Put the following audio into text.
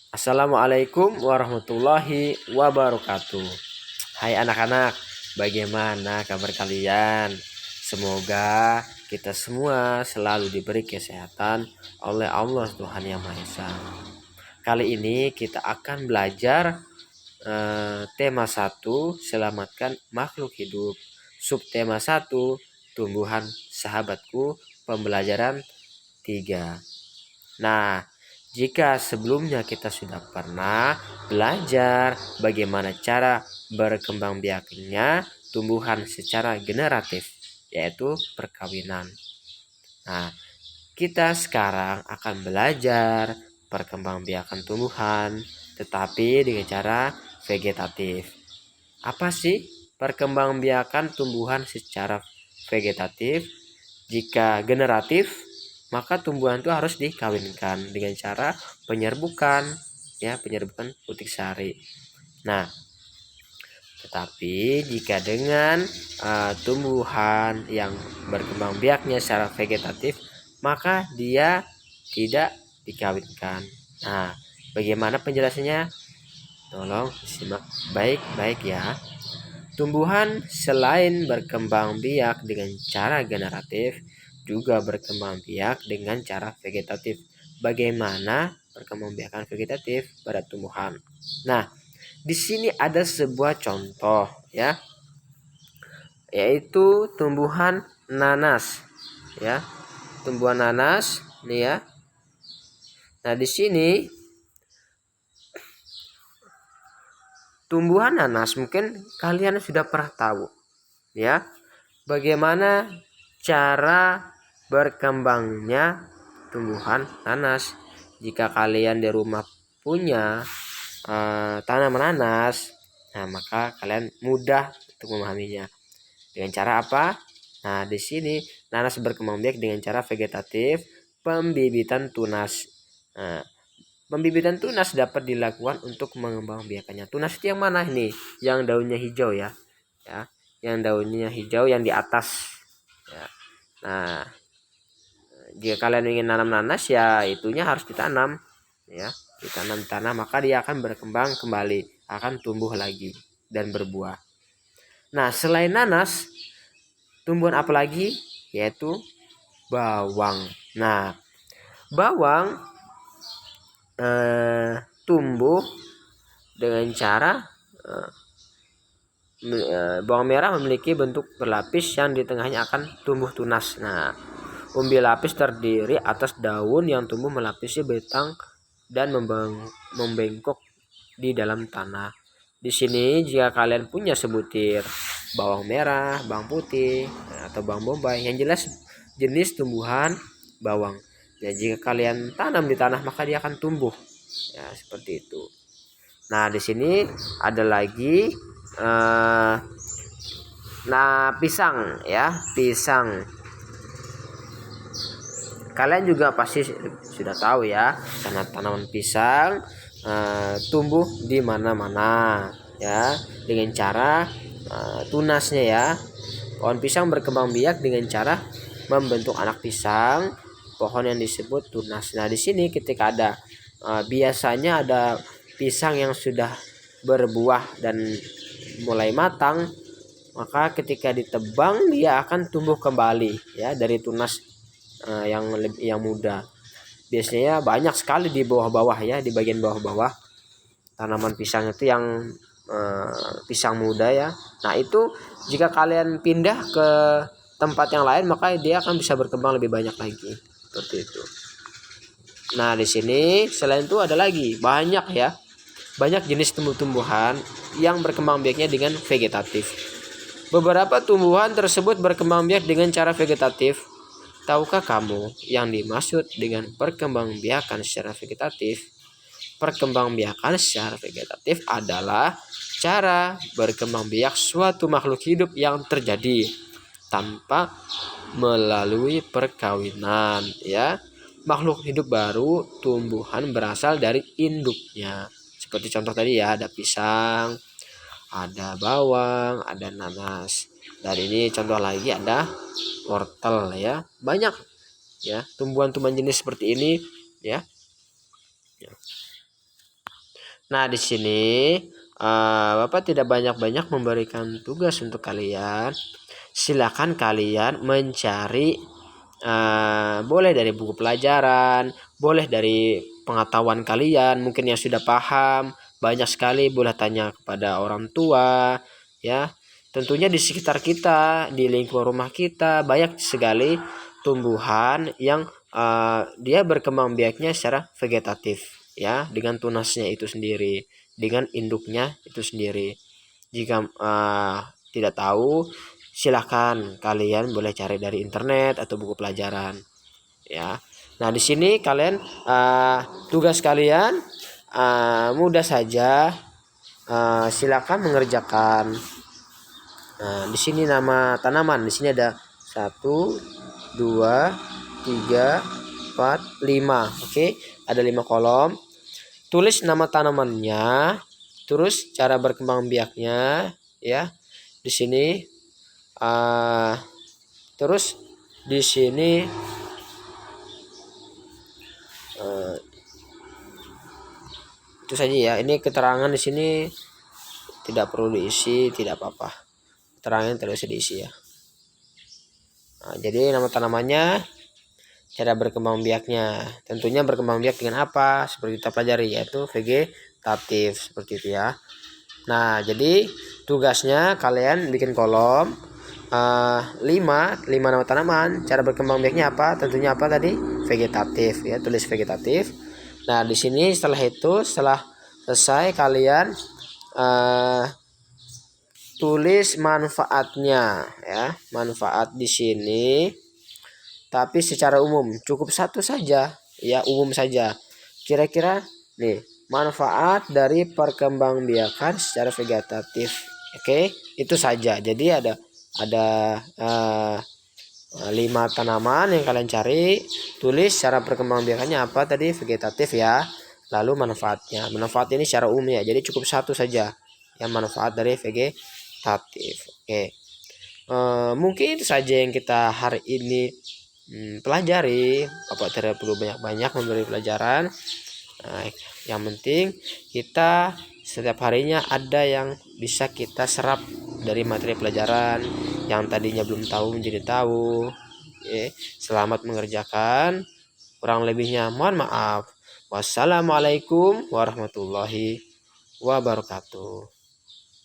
Assalamualaikum warahmatullahi wabarakatuh. Hai anak-anak, bagaimana kabar kalian? Semoga kita semua selalu diberi kesehatan oleh Allah Tuhan Yang Maha Esa. Kali ini kita akan belajar tema 1, selamatkan makhluk hidup. Subtema 1, tumbuhan sahabatku, pembelajaran 3. Nah, jika sebelumnya kita sudah pernah belajar bagaimana cara berkembang biaknya tumbuhan secara generatif, yaitu perkawinan. Nah, kita sekarang akan belajar perkembangbiakan tumbuhan, tetapi dengan cara vegetatif. Apa sih perkembangbiakan tumbuhan secara vegetatif? Jika generatif, maka tumbuhan itu harus dikawinkan dengan cara penyerbukan, penyerbukan putik sari. Nah, tetapi jika dengan tumbuhan yang berkembang biaknya secara vegetatif, maka dia tidak dikawinkan. Nah, bagaimana penjelasannya? Tolong simak baik-baik ya. Tumbuhan selain berkembang biak dengan cara generatif, juga berkembang biak dengan cara vegetatif. Bagaimana perkembangbiakan vegetatif pada tumbuhan? Nah, di sini ada sebuah contoh ya, yaitu tumbuhan nanas ya. Tumbuhan nanas nih ya. Nah, di sini tumbuhan nanas mungkin kalian sudah pernah tahu ya, bagaimana cara berkembangnya tumbuhan nanas. Jika kalian di rumah punya tanaman nanas, nah maka kalian mudah untuk memahaminya. Dengan cara apa? Nah, di sini nanas berkembang biak dengan cara vegetatif, pembibitan tunas. Nah, pembibitan tunas dapat dilakukan untuk mengembangbiakannya. Tunas itu yang mana ini? Yang daunnya hijau ya. Yang daunnya hijau yang di atas. Ya. Nah, jika kalian ingin nanam nanas ya itunya harus ditanam ya. Ditanam di tanah, maka dia akan berkembang kembali, akan tumbuh lagi dan berbuah. Nah, selain nanas, tumbuhan apa lagi? Yaitu bawang. Nah, bawang tumbuh dengan cara bawang merah memiliki bentuk berlapis yang di tengahnya akan tumbuh tunas. Nah, umbi lapis terdiri atas daun yang tumbuh melapisi batang dan membengkok di dalam tanah. Di sini jika kalian punya sebutir bawang merah, bawang putih, atau bawang bombay, yang jelas jenis tumbuhan bawang. Ya, jika kalian tanam di tanah maka dia akan tumbuh. Ya, seperti itu. Nah, di sini ada lagi pisang ya, pisang. Kalian juga pasti sudah tahu ya, karena tanaman pisang tumbuh di mana-mana ya, dengan cara tunasnya ya. Pohon pisang berkembang biak dengan cara membentuk anak pisang, pohon yang disebut tunas. Nah, di sini ketika ada biasanya ada pisang yang sudah berbuah dan mulai matang, maka ketika ditebang dia akan tumbuh kembali ya dari tunas yang muda. Biasanya banyak sekali di bawah-bawah ya, di bagian bawah-bawah tanaman pisang itu yang pisang muda ya. Nah, itu jika kalian pindah ke tempat yang lain maka dia akan bisa berkembang lebih banyak lagi, seperti itu. Nah, di sini selain itu ada lagi banyak jenis tumbuh-tumbuhan yang berkembang biaknya dengan vegetatif. Beberapa tumbuhan tersebut berkembang biak dengan cara vegetatif. Tahukah kamu yang dimaksud dengan perkembangbiakan secara vegetatif? Perkembangbiakan secara vegetatif adalah cara berkembang biak suatu makhluk hidup yang terjadi tanpa melalui perkawinan ya. Makhluk hidup baru tumbuhan berasal dari induknya. Seperti contoh tadi ya, ada pisang, ada bawang, ada nanas. Dan ini contoh lagi ada wortel ya. Banyak ya tumbuhan-tumbuhan jenis seperti ini ya. Nah, di sini Bapak tidak banyak-banyak memberikan tugas untuk kalian. Silakan kalian mencari boleh dari buku pelajaran, boleh dari pengetahuan kalian, mungkin yang sudah paham, banyak sekali boleh tanya kepada orang tua, ya. Tentunya di sekitar kita, di lingkungan rumah kita banyak sekali tumbuhan yang dia berkembang biaknya secara vegetatif, ya, dengan tunasnya itu sendiri, dengan induknya itu sendiri. Jika tidak tahu, silahkan kalian boleh cari dari internet atau buku pelajaran, ya. Nah, di sini kalian tugas kalian mudah saja, silakan mengerjakan. Nah, di sini nama tanaman, di sini ada 1, 2, 3, 4, 5. Oke, ada 5 kolom. Tulis nama tanamannya, terus cara berkembang biaknya, ya. Di sini terus di sini itu saja ya. Ini keterangan di sini tidak perlu diisi, tidak apa-apa. Keterangan tidak usah diisi ya. Nah, jadi nama tanamannya, cara berkembang biaknya. Tentunya berkembang biak dengan apa? Seperti kita pelajari, yaitu vegetatif, seperti itu ya. Nah, jadi tugasnya kalian bikin kolom 5 nama tanaman. Cara berkembang biaknya apa? Tentunya apa tadi? Vegetatif ya, tulis vegetatif. Nah, di sini setelah selesai kalian tulis manfaatnya ya. Manfaat di sini tapi secara umum, cukup satu saja ya, umum saja. Kira-kira nih, manfaat dari perkembangbiakan secara vegetatif. Oke, itu saja. Jadi ada 5 tanaman yang kalian cari, tulis cara perkembangbiakannya apa tadi, vegetatif ya. Lalu manfaatnya. Manfaat ini secara umum ya. Jadi cukup satu saja yang manfaat dari vegetatif. Oke. Mungkin itu saja yang kita hari ini pelajari. Bapak tidak perlu banyak-banyak memberi pelajaran. Yang penting kita setiap harinya ada yang bisa kita serap dari materi pelajaran, yang tadinya belum tahu menjadi tahu. Selamat mengerjakan. Kurang lebihnya mohon maaf. Wassalamualaikum warahmatullahi wabarakatuh.